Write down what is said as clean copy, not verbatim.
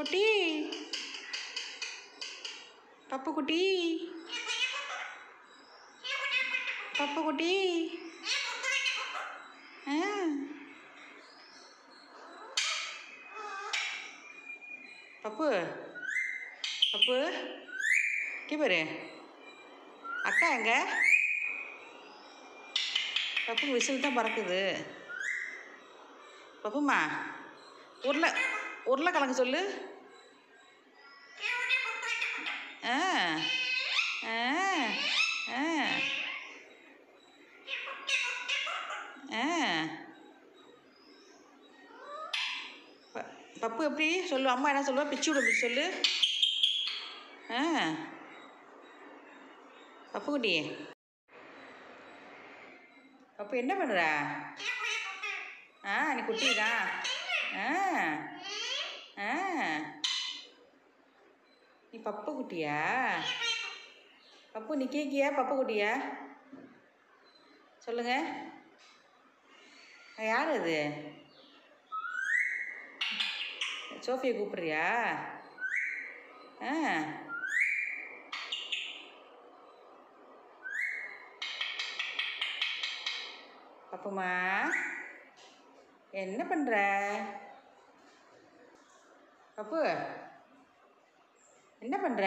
குட்டி பப்பு குட்டி பப்பு குட்டி பப்பு பப்பு இங்கே பாரு அக்கா எங்க பப்பு விசில் தான் பறக்குது. பப்புமா உருளைக்கிழங்கு சொல்லு. ஆ ஆ ஆ ஆ பப்பு எப்படி சொல்லு? அம்மா என்ன சொல்லுவா? பிச்சு விடு சொல்லு. ஆ பப்பு குட்டி பப்பு என்ன பண்ணுற? நீ குட்டி தான். நீ பப்பு குட்டியா? பப்பு நீ கேக்கியா பப்பு குட்டியா? சொல்லுங்க. யார் அது? சோஃபியை கூப்பிட்றியா? பப்புமா என்ன பண்ணுற? பப்பு என்ன பண்ணுற?